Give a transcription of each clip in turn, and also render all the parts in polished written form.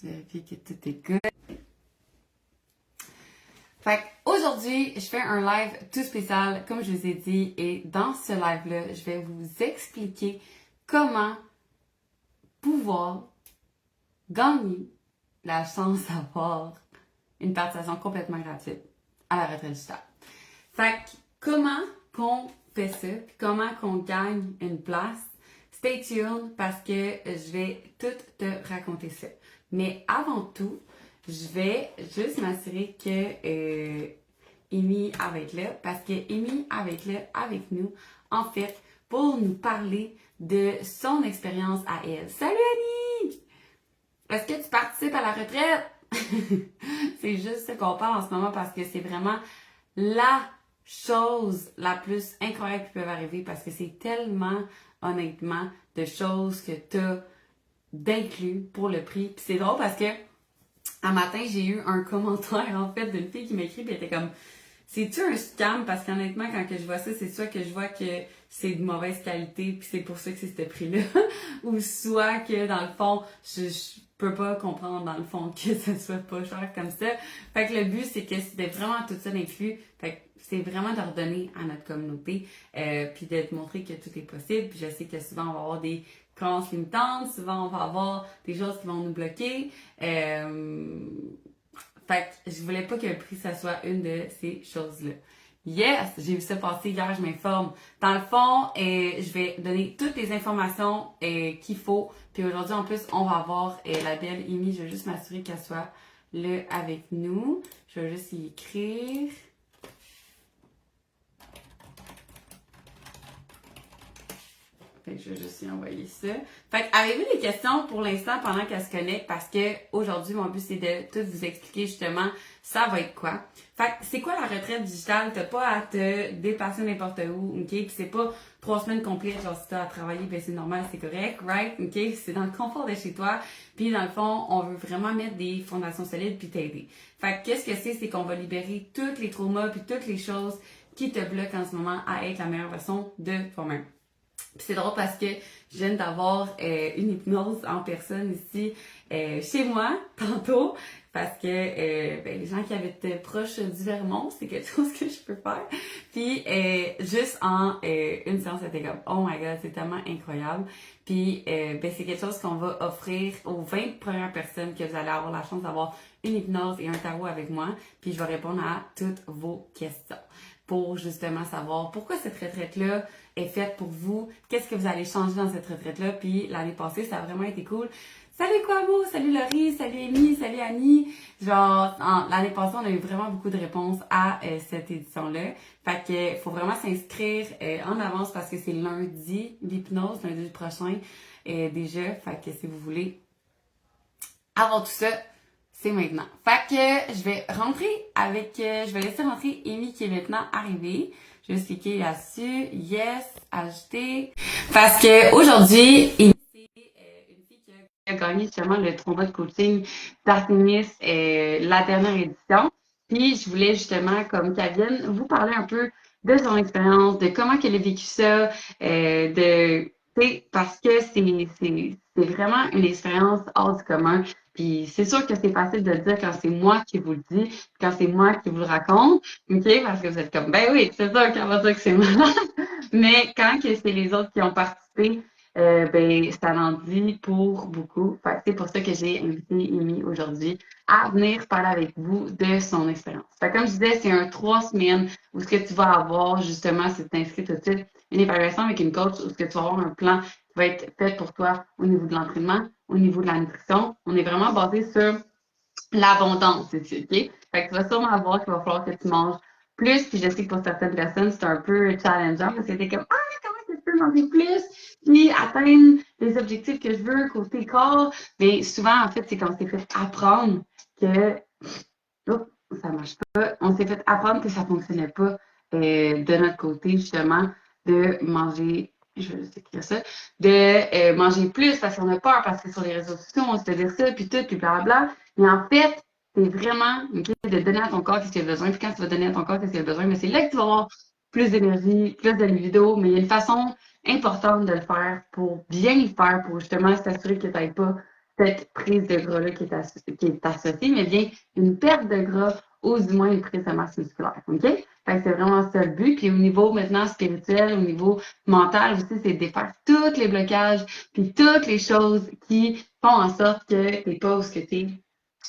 vérifier que tout est good. Fait qu'aujourd'hui, je fais un live tout spécial, comme je vous ai dit, et dans ce live-là, je vais vous expliquer comment pouvoir gagner la chance d'avoir une participation complètement gratuite à la retraite digitale. Fait que comment qu'on fait ça, puis comment qu'on gagne une place, stay tuned parce que je vais tout te raconter ça. Mais avant tout, je vais juste m'assurer que Amy va être là parce que Amy va être là avec nous, en fait, pour nous parler de son expérience à elle. Salut Annie! Est-ce que tu participes à la retraite? C'est juste ce qu'on parle en ce moment parce que c'est vraiment la chose la plus incroyable qui peut arriver parce que c'est tellement, honnêtement, de choses que tu as d'inclus pour le prix. Puis c'est drôle parce que un matin, j'ai eu un commentaire en fait d'une fille qui m'a écrit et elle était comme c'est-tu un scam? Parce qu'honnêtement, quand que je vois ça, c'est soit que je vois que c'est de mauvaise qualité puis c'est pour ça que c'est ce prix-là. Ou soit que dans le fond, je peux pas comprendre dans le fond que ça soit pas cher comme ça. Fait que le but, c'est que c'était vraiment tout ça inclus. Fait que c'est vraiment de redonner à notre communauté puis de te montrer que tout est possible. Puis je sais que souvent, on va avoir des croyances limitantes. Souvent, on va avoir des choses qui vont nous bloquer. Fait que je voulais pas que le prix, ça soit une de ces choses-là. Yes! J'ai vu ça passer hier, je m'informe. Dans le fond, je vais donner toutes les informations qu'il faut. Puis aujourd'hui, en plus, on va avoir la belle Amy. Je vais juste m'assurer qu'elle soit là avec nous. Je vais juste y écrire. Fait que je vais juste y envoyer ça. Fait que avez-vous des questions pour l'instant pendant qu'elle se connecte? Parce que aujourd'hui, mon but, c'est de tout vous expliquer justement ça va être quoi. Fait que c'est quoi la retraite digitale? T'as pas à te dépasser n'importe où, ok? Puis c'est pas 3 semaines complètes, genre si t'as à travailler, ben c'est normal, c'est correct, right? Ok? C'est dans le confort de chez toi. Puis dans le fond, on veut vraiment mettre des fondations solides puis t'aider. Fait que qu'est-ce que c'est qu'on va libérer tous les traumas puis toutes les choses qui te bloquent en ce moment à être la meilleure version de toi-même. Puis c'est drôle parce que je viens d'avoir une hypnose en personne ici chez moi tantôt parce que les gens qui habitent proche du Vermont, c'est quelque chose que je peux faire. Puis juste en une séance, c'était comme oh my god, c'est tellement incroyable. Puis c'est quelque chose qu'on va offrir aux 20 premières personnes que vous allez avoir la chance d'avoir une hypnose et un tarot avec moi. Puis je vais répondre à toutes vos questions pour justement savoir pourquoi cette retraite-là est faite pour vous, qu'est-ce que vous allez changer dans cette retraite-là, puis l'année passée, ça a vraiment été cool. Salut Kwabo, salut Laurie, salut Amy, salut Annie. Genre, l'année passée, on a eu vraiment beaucoup de réponses à cette édition-là. Fait que faut vraiment s'inscrire en avance parce que c'est lundi, l'hypnose, lundi prochain déjà. Fait que si vous voulez avoir tout ça, c'est maintenant. Fait que je vais rentrer avec, je vais laisser rentrer Amy qui est maintenant arrivée. Je vais cliquer là-dessus. Yes, ajouter. Parce que aujourd'hui, Amy, c'est une fille qui a gagné justement le tournoi de coaching d'Artemis, la dernière édition. Puis je voulais justement, comme qu'elle vienne, vous parler un peu de son expérience, de comment qu'elle a vécu ça, parce que c'est vraiment une expérience hors du commun. Puis c'est sûr que c'est facile de le dire quand c'est moi qui vous le dis, quand c'est moi qui vous le raconte, ok? Parce que vous êtes comme, ben oui, c'est sûr qu'on va dire que c'est malade. Mais quand que c'est les autres qui ont participé, ça en dit pour beaucoup. Fait que c'est pour ça que j'ai invité Amy aujourd'hui à venir parler avec vous de son expérience. Fait que comme je disais, c'est un 3 semaines où ce que tu vas avoir, justement, si tu t'inscris tout de suite, une évaluation avec une coach où ce que tu vas avoir un plan qui va être fait pour toi au niveau de l'entraînement, au niveau de la nutrition. On est vraiment basé sur l'abondance ici, OK? Fait que tu vas sûrement voir qu'il va falloir que tu manges plus, puis je sais que pour certaines personnes, c'est un peu challengeant parce que t'es comme « Ah, comment est-ce que je peux manger plus? » Puis atteindre les objectifs que je veux côté corps. Mais souvent, en fait, c'est qu'on s'est fait apprendre que oups, ça marche pas. On s'est fait apprendre que ça fonctionnait pas de notre côté, justement, de manger, je vais juste écrire ça, de manger plus parce qu'on a peur, parce que sur les réseaux sociaux, on se fait dire ça, puis tout, puis blablabla. Mais en fait, c'est vraiment de donner à ton corps ce qu'il a besoin. Puis quand tu vas donner à ton corps ce qu'il a besoin, mais c'est là que tu vas avoir plus d'énergie, plus de libido. Mais il y a une façon importante de le faire pour bien le faire, pour justement s'assurer que tu n'ailles pas cette prise de gras-là qui est associée, mais bien une perte de gras ou du moins une prise de masse musculaire. OK? Fait que c'est vraiment ça le but. Puis au niveau maintenant spirituel, au niveau mental aussi, c'est de défaire tous les blocages, puis toutes les choses qui font en sorte que tu n'es pas où ce que tu es,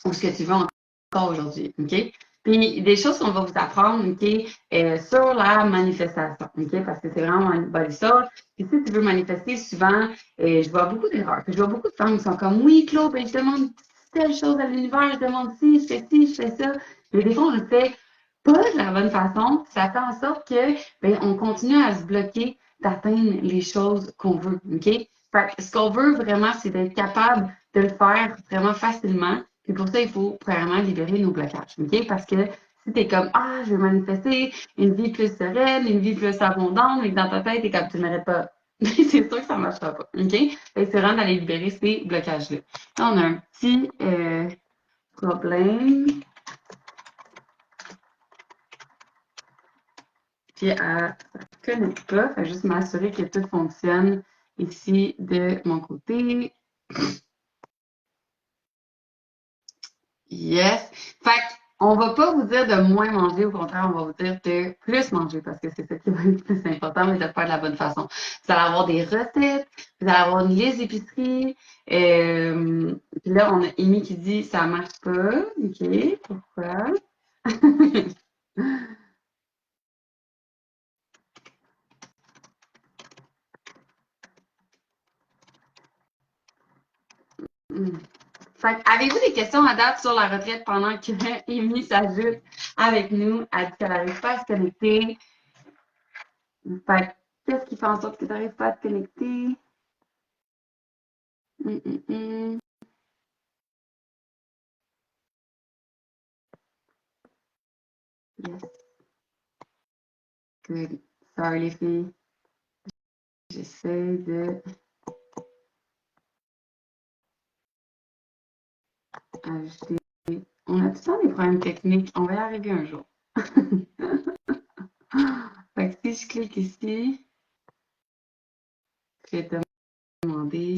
où ce que tu veux encore aujourd'hui. OK? Puis des choses qu'on va vous apprendre, OK, sur la manifestation, OK, parce que c'est vraiment une bonne chose. Puis si tu veux manifester, souvent, je vois beaucoup d'erreurs. Je vois beaucoup de femmes qui sont comme, oui, Claude, ben, je demande telle chose à l'univers, je demande ci, je fais ça. Mais des fois, on le fait pas de la bonne façon. Ça fait en sorte que, ben, on continue à se bloquer d'atteindre les choses qu'on veut, OK? Fait que ce qu'on veut vraiment, c'est d'être capable de le faire vraiment facilement. Puis pour ça, il faut premièrement libérer nos blocages, OK? Parce que si t'es comme, ah, je veux manifester une vie plus sereine, une vie plus abondante, mais que dans ta tête, t'es comme, tu ne mérites pas. C'est sûr que ça ne marchera pas, OK? Fait que c'est vraiment d'aller libérer ces blocages-là. Là, on a un petit problème. Puis, elle ne connecte pas. Fait juste m'assurer que tout fonctionne ici de mon côté. Yes. Fait on va pas vous dire de moins manger, au contraire, on va vous dire de plus manger parce que c'est ça qui va être le plus important, mais de le faire de la bonne façon. Vous allez avoir des recettes, vous allez avoir une liste d'épicerie. Puis là, on a Amy qui dit ça marche pas. OK, pourquoi? Fait avez-vous des questions à date sur la retraite pendant que Amy s'ajoute avec nous? Elle dit qu'elle n'arrive pas à se connecter. Fait qu'est-ce qui fait en sorte que tu n'arrives pas à te connecter? Hum, hum, hum. Yes, good. Sorry les filles. J'essaie de ajouter. On a tout le temps des problèmes techniques. On va y arriver un jour. Fait que si je clique ici, je vais te demander.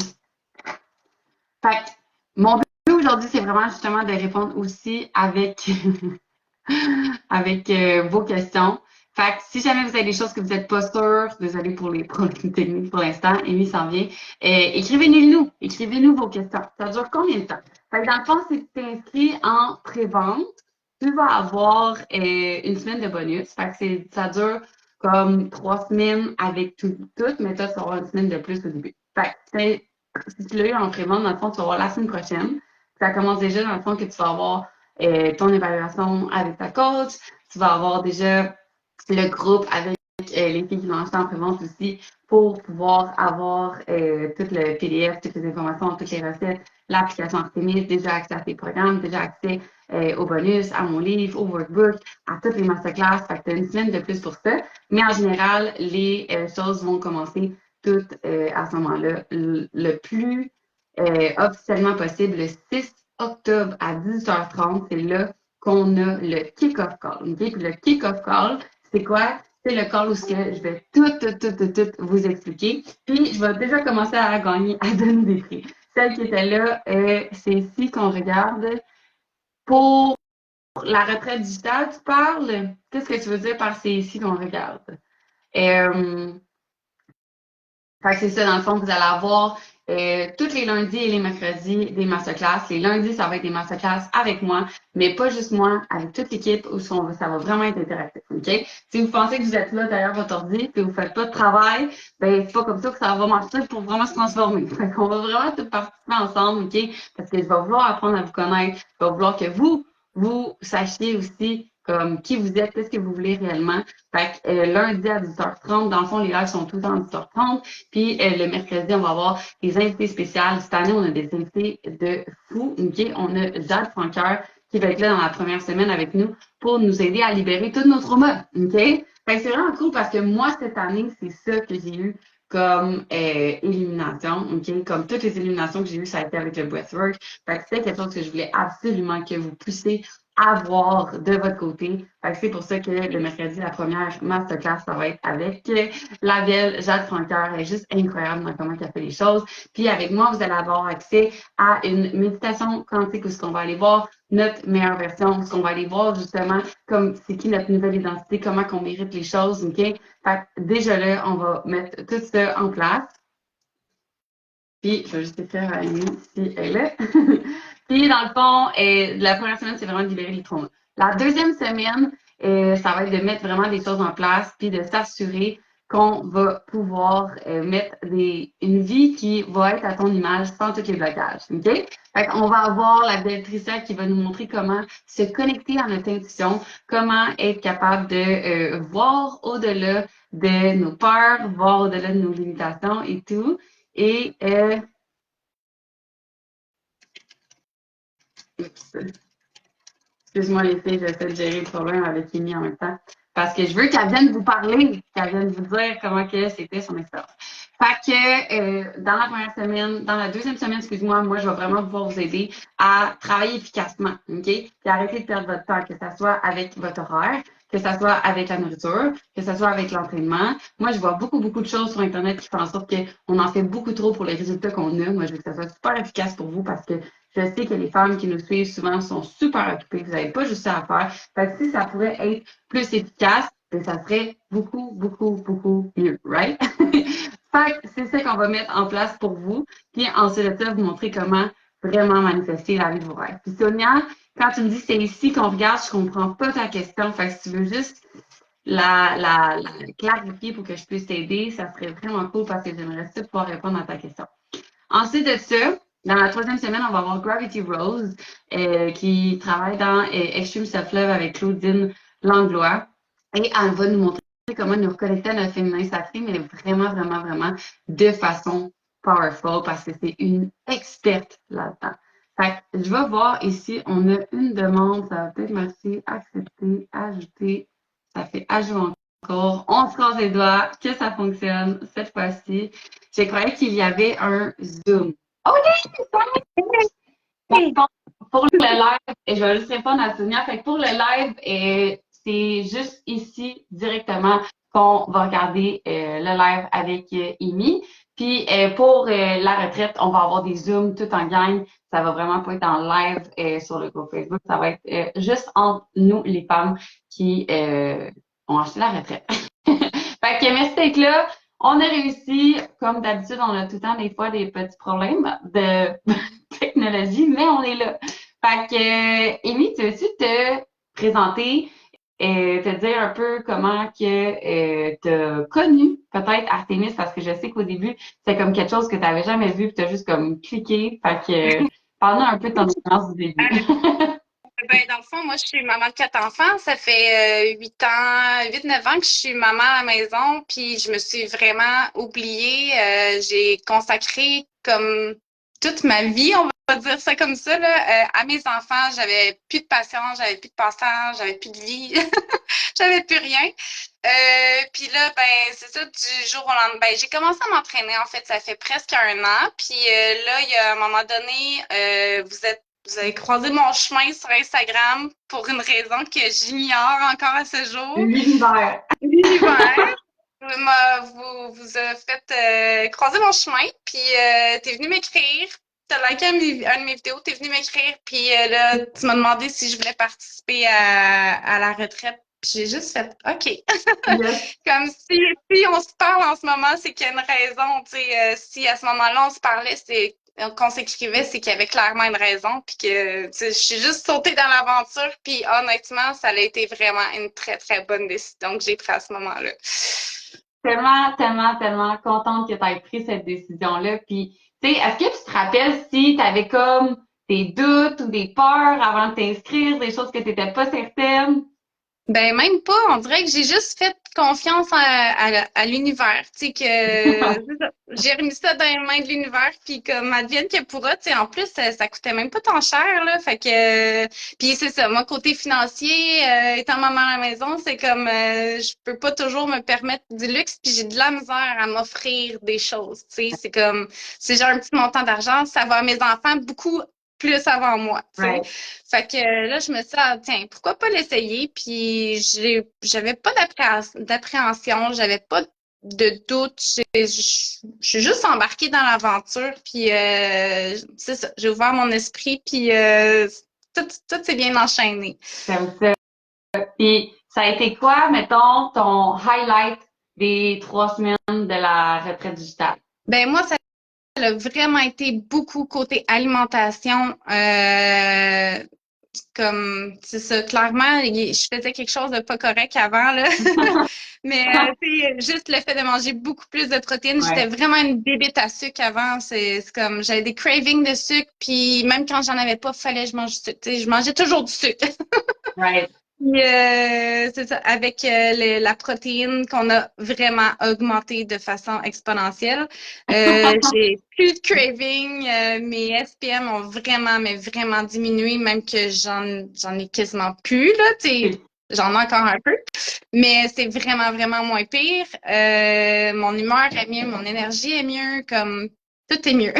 Fait que mon but aujourd'hui, c'est vraiment justement de répondre aussi avec avec vos questions. Fait que si jamais vous avez des choses que vous n'êtes pas sûr, désolé pour les problèmes techniques pour l'instant, Amy s'en vient, écrivez-nous, écrivez-nous vos questions. Ça dure combien de temps? Fait que dans le fond, si tu t'es inscrit en pré-vente, tu vas avoir une semaine de bonus. Fait que ça dure comme 3 semaines avec tout, mais toi, tu vas avoir une semaine de plus au début. Fait que si tu l'as eu en pré-vente, dans le fond, tu vas avoir la semaine prochaine. Ça commence déjà dans le fond que tu vas avoir ton évaluation avec ta coach. Tu vas avoir déjà le groupe avec les filles qui vont acheter en prévente aussi pour pouvoir avoir tout le PDF, toutes les informations, toutes les recettes, l'application Artemis, déjà accès à tes programmes, déjà accès au bonus, à mon livre, au workbook, à toutes les masterclass. Fait que tu as une semaine de plus pour ça. Mais en général, les choses vont commencer toutes à ce moment-là. Le plus officiellement possible, le 6 octobre à 18h30, c'est là qu'on a le kick-off call. Okay? Puis le kick-off call, c'est quoi? C'est le call où je vais tout vous expliquer. Puis, je vais déjà commencer à gagner, à donner des prix. Celle qui était là, c'est ici qu'on regarde. Pour la retraite digitale, tu parles? Qu'est-ce que tu veux dire par c'est ici qu'on regarde? Fait que c'est ça, dans le fond, vous allez avoir tous les lundis et les mercredis des masterclass. Les lundis, ça va être des masterclass avec moi, mais pas juste moi, avec toute l'équipe où ça va vraiment être interactif. OK? Si vous pensez que vous êtes là derrière votre ordi et que vous ne faites pas de travail, ben c'est pas comme ça que ça va marcher pour vraiment se transformer. Fait qu'on va vraiment tout participer ensemble, OK? Parce que je vais vouloir apprendre à vous connaître. Je vais vouloir que vous sachiez aussi comme qui vous êtes, qu'est-ce que vous voulez réellement. Fait que lundi à 18h30, dans le fond, les lives sont tout le temps à 18h30. Puis le mercredi, on va avoir des invités spéciales. Cette année, on a des invités de fou. OK? On a Jade Franqueur qui va être là dans la première semaine avec nous pour nous aider à libérer tous nos traumas. OK? Fait que c'est vraiment cool parce que moi, cette année, c'est ça que j'ai eu comme élimination. OK? Comme toutes les éliminations que j'ai eues, ça a été avec le breathwork. Fait que c'était quelque chose que je voulais absolument que vous puissiez avoir de votre côté. Fait que c'est pour ça que le mercredi, la première masterclass, ça va être avec la belle Jade Francoeur. Elle est juste incroyable dans comment elle fait les choses. Puis avec moi, vous allez avoir accès à une méditation quantique où ce qu'on va aller voir notre meilleure version, où ce qu'on va aller voir justement comme c'est qui notre nouvelle identité, comment qu'on mérite les choses, OK? Fait que déjà là, on va mettre tout ça en place. Puis, je vais juste écrire à Amy si elle est là. Puis, dans le fond, la première semaine, c'est vraiment de libérer les traumas. La deuxième semaine, ça va être de mettre vraiment des choses en place, puis de s'assurer qu'on va pouvoir mettre une vie qui va être à ton image sans tous les blocages. OK? Fait qu'on va avoir la belle Tricia qui va nous montrer comment se connecter à notre intuition, comment être capable de voir au-delà de nos peurs, voir au-delà de nos limitations et tout. Et excuse-moi les filles, j'essaie de gérer le problème avec Amy en même temps. Parce que je veux qu'elle vienne vous parler, qu'elle vienne vous dire comment que c'était son expérience. Fait que dans la première semaine, dans la deuxième semaine, excuse-moi, moi, je vais vraiment pouvoir vous aider à travailler efficacement, OK? Puis arrêter de perdre votre temps, que ce soit avec votre horaire, que ce soit avec la nourriture, que ce soit avec l'entraînement. Moi, je vois beaucoup, beaucoup de choses sur Internet qui font en sorte qu'on en fait beaucoup trop pour les résultats qu'on a. Moi, je veux que ça soit super efficace pour vous parce que je sais que les femmes qui nous suivent souvent sont super occupées. Vous n'avez pas juste ça à faire. Fait que si ça pourrait être plus efficace, ben, ça serait beaucoup, beaucoup, beaucoup mieux, right? Fait que c'est ça qu'on va mettre en place pour vous. Puis ensuite de ça, vous montrer comment vraiment manifester la vie de vos rêves. Puis Sonia, quand tu me dis c'est ici qu'on regarde, je comprends pas ta question. Fait que si tu veux juste la clarifier pour que je puisse t'aider, ça serait vraiment cool parce que j'aimerais ça pouvoir répondre à ta question. Ensuite de ça, dans la troisième semaine, on va avoir Gravity Rose qui travaille dans Extreme Self-Love avec Claudine Langlois. Et elle va nous montrer comment nous reconnecter à notre féminin sacré, mais vraiment, vraiment, vraiment de façon powerful parce que c'est une experte là-dedans. Fait que je vais voir ici, on a une demande, ça va peut-être marcher, accepter, ajouter, ça fait ajout encore. On se croise les doigts que ça fonctionne cette fois-ci. Je croyais qu'il y avait un Zoom. OK! Pour le live, et je vais juste répondre à Sonia. Fait que pour le live, c'est juste ici directement qu'on va regarder le live avec Amy. Puis pour la retraite, on va avoir des Zooms tout en gang. Ça va vraiment pas être en live sur le groupe Facebook. Ça va être juste entre nous, les femmes qui ont acheté la retraite. Fait que merci d'être là. On a réussi. Comme d'habitude, on a tout le temps des fois des petits problèmes de technologie, mais on est là. Fait que, Amy, tu veux-tu te présenter et te dire un peu comment que tu as connu peut-être Artemis, parce que je sais qu'au début, c'est comme quelque chose que tu n'avais jamais vu, puis tu as juste comme cliqué. Fait que, parle-nous un peu de ton expérience du début. Ben, dans le fond, moi, je suis maman de 4 enfants. Ça fait 8 ans, 8, 9 ans que je suis maman à la maison. Puis je me suis vraiment oubliée. J'ai consacré comme toute ma vie, on va dire ça comme ça, là, à mes enfants. J'avais plus de patience, j'avais plus de passage, j'avais plus de vie, j'avais plus rien. Puis là, ben, c'est ça, du jour au lendemain. Ben, j'ai commencé à m'entraîner, en fait, ça fait presque 1 an. Puis là, il y a un moment donné, vous avez croisé mon chemin sur Instagram pour une raison que j'ignore encore à ce jour. L'univers. L'univers vous a fait croiser mon chemin, puis t'es venu m'écrire. T'as liké un de mes vidéos, t'es venu m'écrire, puis là, tu m'as demandé si je voulais participer à la retraite. Puis j'ai juste fait OK. Yes. Comme si on se parle en ce moment, c'est qu'il y a une raison. Tu sais, si à ce moment-là, on se parlait, c'est qu'on s'écrivait, c'est qu'il y avait clairement une raison. Puis que tu sais, je suis juste sautée dans l'aventure. Puis honnêtement, ça a été vraiment une très, très bonne décision que j'ai prise à ce moment-là. Tellement, tellement, tellement contente que tu aies pris cette décision-là. Puis, tu sais, est-ce que tu te rappelles si tu avais comme des doutes ou des peurs avant de t'inscrire, des choses que tu n'étais pas certaine? Ben même pas, on dirait que j'ai juste fait confiance à l'univers, tu sais que c'est ça. J'ai remis ça dans les mains de l'univers, puis comme advienne que pourra, tu sais, en plus ça coûtait même pas tant cher là, fait que puis c'est ça, moi côté financier, étant maman à la maison, c'est comme je peux pas toujours me permettre du luxe, puis j'ai de la misère à m'offrir des choses, tu sais, c'est comme si j'ai un petit montant d'argent, ça va à mes enfants beaucoup plus avant moi, tu sais. Right. Fait que là, je me suis dit, ah, tiens, pourquoi pas l'essayer? Puis j'avais pas d'appréhension, j'avais pas de doute. Je suis juste embarquée dans l'aventure, puis c'est ça, j'ai ouvert mon esprit, puis tout s'est bien enchaîné. J'aime ça. Puis, ça a été quoi, mettons, ton highlight des 3 semaines de la retraite digitale? Ben moi, ça a vraiment été beaucoup côté alimentation. Comme, c'est ça, clairement, je faisais quelque chose de pas correct avant, là. Mais, tu sais, juste le fait de manger beaucoup plus de protéines, j'étais Ouais. vraiment une bébête à sucre avant. C'est comme, j'avais des cravings de sucre, puis même quand j'en avais pas, fallait que je mange du sucre. Tu sais, je mangeais toujours du sucre. Right. Puis, c'est ça, avec la protéine qu'on a vraiment augmenté de façon exponentielle. J'ai plus de craving. Mes SPM ont vraiment, mais vraiment diminué, même que j'en ai quasiment plus, là. Tu sais, j'en ai encore un peu. Mais c'est vraiment, vraiment moins pire. Mon humeur est mieux, mon énergie est mieux, comme tout est mieux.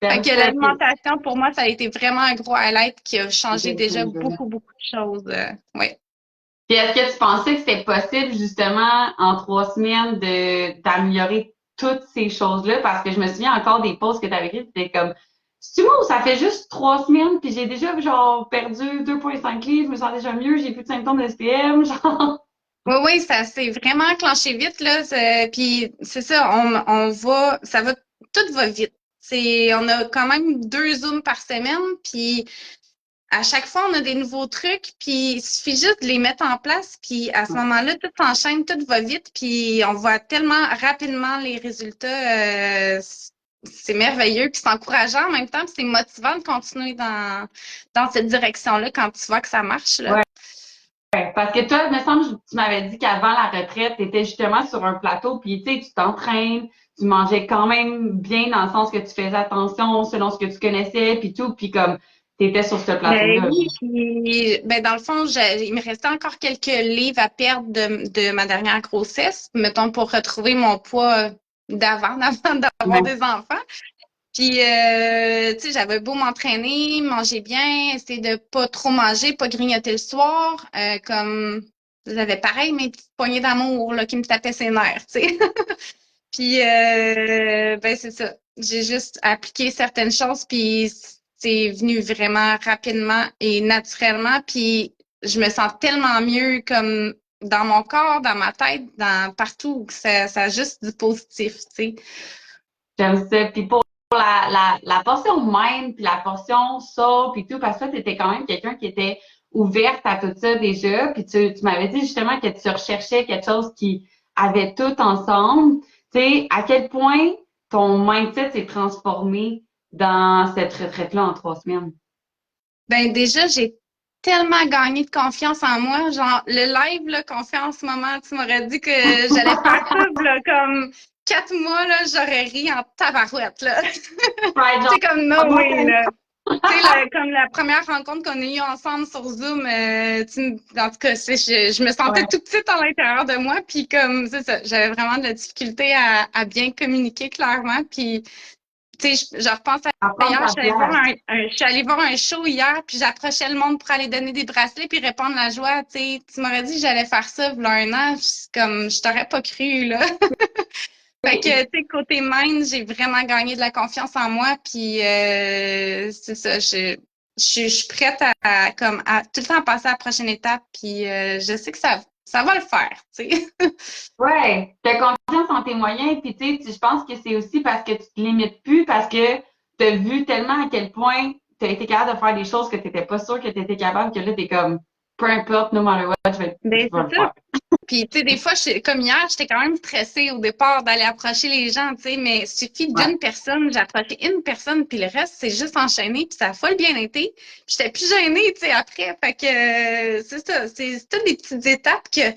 Fait J'aime que ça. l'alimentation, pour moi, ça a été vraiment un gros highlight qui a changé Game déjà changer. beaucoup, beaucoup de choses. Ouais. Puis est-ce que tu pensais que c'était possible, justement, en 3 semaines, d'améliorer toutes ces choses-là? Parce que je me souviens encore des posts que tu avais écrits, c'était comme, c'est moi où ça fait juste 3 semaines, puis j'ai déjà, genre, perdu 2,5 livres, je me sens déjà mieux, j'ai plus de symptômes de SPM, genre. Oui, oui, ça s'est vraiment enclenché vite, là. Puis c'est ça, tout va vite. On a quand même 2 Zooms par semaine, puis à chaque fois, on a des nouveaux trucs, puis il suffit juste de les mettre en place, puis à ce moment-là, tout s'enchaîne, tout va vite, puis on voit tellement rapidement les résultats. C'est merveilleux, puis c'est encourageant en même temps, puis c'est motivant de continuer dans cette direction-là quand tu vois que ça marche, là. Ouais. Parce que toi, il me semble, tu m'avais dit qu'avant la retraite, tu étais justement sur un plateau, puis tu sais, tu t'entraînes, tu mangeais quand même bien dans le sens que tu faisais attention selon ce que tu connaissais, puis tout, puis comme tu étais sur ce Ben plateau-là. oui, puis ben dans le fond, il me restait encore quelques livres à perdre de ma dernière grossesse, mettons pour retrouver mon poids d'avant d'avoir Ouais. des enfants. Puis tu sais, j'avais beau m'entraîner, manger bien, essayer de pas trop manger, pas grignoter le soir, comme j'avais pareil mes petites poignées d'amour là qui me tapaient ses nerfs, tu sais. Puis, ben c'est ça. J'ai juste appliqué certaines choses, puis c'est venu vraiment rapidement et naturellement. Puis, je me sens tellement mieux comme dans mon corps, dans ma tête, dans partout, que ça a juste du positif, tu sais. J'aime ça. Puis pour la portion mind, puis la portion ça, puis tout, parce que toi, tu étais quand même quelqu'un qui était ouverte à tout ça déjà. Puis tu m'avais dit justement que tu recherchais quelque chose qui avait tout ensemble. Tu sais, à quel point ton mindset s'est transformé dans cette retraite-là en 3 semaines? Ben déjà, j'ai tellement gagné de confiance en moi. Genre, le live là, qu'on fait en ce moment, tu m'aurais dit que j'allais faire ça, là, comme 4 mois, là, j'aurais ri en tabarouette, là. Right, genre, C'est comme ah no bon? way, là. Tu sais, comme la première rencontre qu'on a eue ensemble sur Zoom, en tout cas, je me sentais Ouais. tout petite à l'intérieur de moi, puis comme, c'est ça, j'avais vraiment de la difficulté à bien communiquer clairement, puis tu sais, je repense À à prendre hier, ta place. je suis allée voir un show hier, puis j'approchais le monde pour aller donner des bracelets puis répandre la joie. Tu sais, tu m'aurais dit que j'allais faire ça il y a un an, comme je t'aurais pas cru, là. Fait que, tu sais, côté mind, j'ai vraiment gagné de la confiance en moi, puis c'est ça, je suis prête comme, à tout le temps passer à la prochaine étape, puis je sais que ça va le faire, tu sais. Ouais, t'as confiance en tes moyens, puis tu sais, je pense que c'est aussi parce que tu te limites plus, parce que t'as vu tellement à quel point t'as été capable de faire des choses que t'étais pas sûr que t'étais capable, que là, t'es comme, peu importe, no matter what, je Ben, vais c'est le ça. faire. Puis, tu sais, des fois, comme hier, j'étais quand même stressée au départ d'aller approcher les gens, tu sais, mais il suffit Ouais. d'une personne, j'ai approché une personne, puis le reste, c'est juste enchaîné, puis ça a full bien été. Puis j'étais plus gênée, tu sais, après. Fait que, c'est ça, c'est toutes des petites étapes que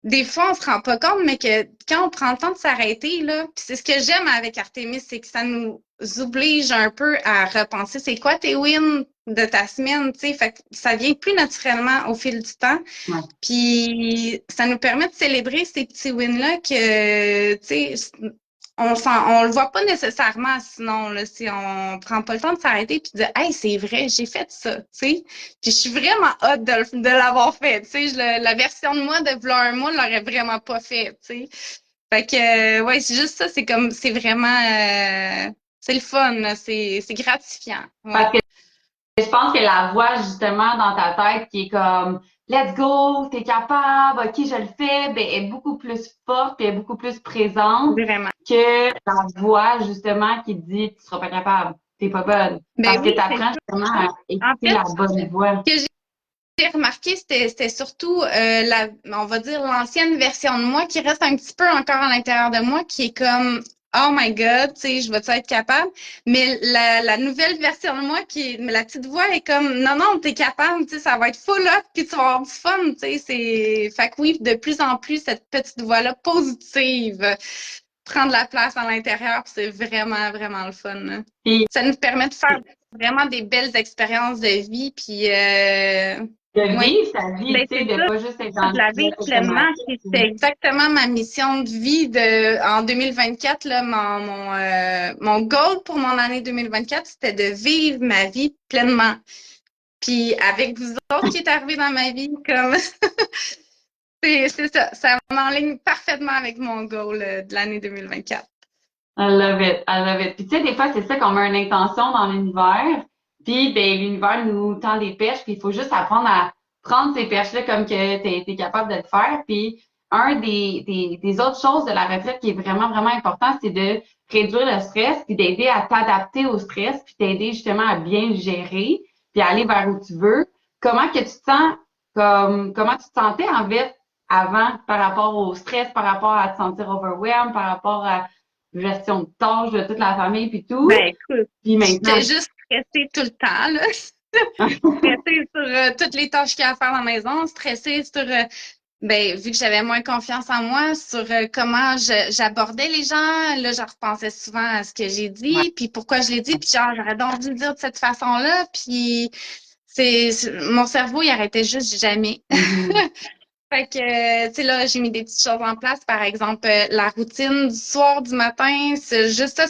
des fois, on se rend pas compte, mais que quand on prend le temps de s'arrêter, là, puis c'est ce que j'aime avec Artemis, c'est que ça nous oblige un peu à repenser c'est quoi tes wins de ta semaine, tu sais, fait que ça vient plus naturellement au fil du temps. Ouais. Puis ça nous permet de célébrer ces petits wins-là que, tu sais, on le voit pas nécessairement sinon, là, si on prend pas le temps de s'arrêter puis de dire, hey, c'est vrai, j'ai fait ça, tu sais. Puis je suis vraiment hâte de l'avoir fait, tu sais. La version de moi de v'là un mois l'aurait vraiment pas fait, tu sais. Fait que, ouais, c'est juste ça, c'est vraiment, c'est le fun, là, c'est gratifiant, Parce ouais. que je pense que la voix, justement, dans ta tête qui est comme let's go, t'es capable, ok, je le fais, ben, est beaucoup plus forte et est beaucoup plus présente Vraiment. que la voix, justement, qui te dit tu seras pas capable, t'es pas bonne. Ben Parce que oui, tu c'est apprends ça. justement à En écouter fait, la bonne voix. ce que j'ai remarqué, c'était surtout on va dire l'ancienne version de moi qui reste un petit peu encore à l'intérieur de moi, qui est comme oh my God, tu sais, je vais-tu être capable? Mais la nouvelle version de moi mais la petite voix est comme non, non, t'es capable, tu sais, ça va être full up, puis tu vas avoir du fun, tu sais, fait que oui, de plus en plus, cette petite voix-là positive prend de la place à l'intérieur, puis c'est vraiment, vraiment le fun, là. Puis Ça nous permet de faire vraiment des belles expériences de vie, puis de oui, vivre sa vie, ben tu sais, c'est de ça, pas juste être dans de le la pilote vivre pleinement. Puis automatique. c'était exactement ma mission de vie en 2024. Là, mon goal pour mon année 2024, c'était de vivre ma vie pleinement. Puis avec vous autres qui êtes arrivés dans ma vie, comme c'est ça, ça m'enligne parfaitement avec mon goal de l'année 2024. I love it, I love it. Puis tu sais, des fois, c'est ça qu'on met une intention dans l'univers, puis ben l'univers nous tend des perches, puis il faut juste apprendre à prendre ces perches-là comme que t'es capable de le faire. Puis un des autres choses de la retraite qui est vraiment, vraiment important, c'est de réduire le stress, puis d'aider à t'adapter au stress, puis t'aider justement à bien le gérer, puis à aller vers où tu veux. Comment que tu te sens, comment tu te sentais en fait avant par rapport au stress, par rapport à te sentir overwhelmed, par rapport à gestion de tâches de toute la famille puis tout. Ben écoute, Puis j'étais maintenant, juste stressée tout le temps, là. Stressée sur toutes les tâches qu'il y a à faire dans la maison, stressée sur ben, vu que j'avais moins confiance en moi sur comment j'abordais les gens, là, je repensais souvent à ce que j'ai ouais. dit, puis pourquoi je l'ai dit, puis genre, j'aurais donc dû le dire de cette façon-là, puis mon cerveau, il arrêtait juste jamais. Mhm. Fait que, tu sais, là, j'ai mis des petites choses en place, par exemple, la routine du soir, du matin, c'est juste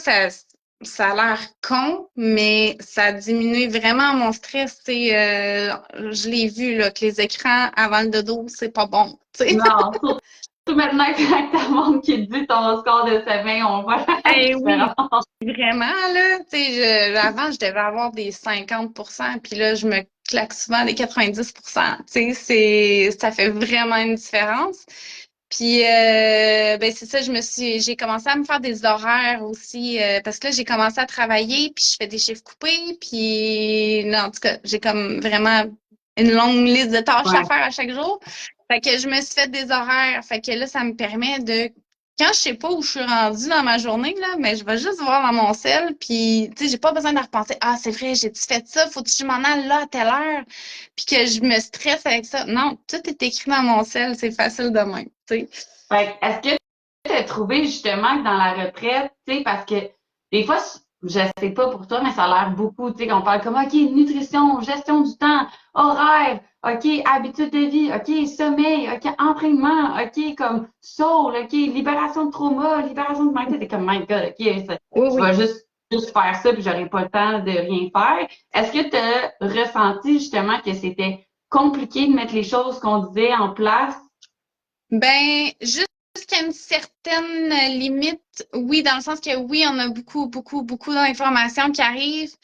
ça a l'air con, mais ça diminue vraiment mon stress, tu sais, je l'ai vu, là, que les écrans avant le dodo, c'est pas bon, tu sais. Non, surtout maintenant que t'as le monde qui te dit ton score de sommeil, on voit la Eh oui, différence. vraiment, là, tu sais, avant, je devais avoir des 50%, puis là, je me claque souvent des 90%. Tu sais, ça fait vraiment une différence. Puis, ben c'est ça, j'ai commencé à me faire des horaires aussi, parce que là, j'ai commencé à travailler, puis je fais des chiffres coupés, puis, non, en tout cas, j'ai comme vraiment une longue liste de tâches à Ouais. faire à chaque jour. Fait que je me suis fait des horaires. Fait que là, ça me permet quand je sais pas où je suis rendue dans ma journée, là, mais je vais juste voir dans mon cell, puis, tu sais, j'ai pas besoin de repenser, ah, c'est vrai, j'ai-tu fait ça, faut que je m'en aille là à telle heure, puis que je me stresse avec ça. Non, tout est écrit dans mon cell, c'est facile de même, tu sais. Fait que, est-ce que tu as trouvé justement que dans la retraite, tu sais, parce que des fois, je sais pas pour toi, mais ça a l'air beaucoup, tu sais, qu'on parle comme, OK, nutrition, gestion du temps, horaire, OK, habitude de vie, OK, sommeil, OK, entraînement, OK, comme soul, OK, libération de trauma, libération de mindset. T'es comme, my God, OK, Oui, je oui. vais juste faire ça puis j'aurai pas le temps de rien faire. Est-ce que tu as ressenti justement que c'était compliqué de mettre les choses qu'on disait en place? Ben, jusqu'à une certaine limite, oui, dans le sens que oui, on a beaucoup, beaucoup, beaucoup d'informations qui arrivent,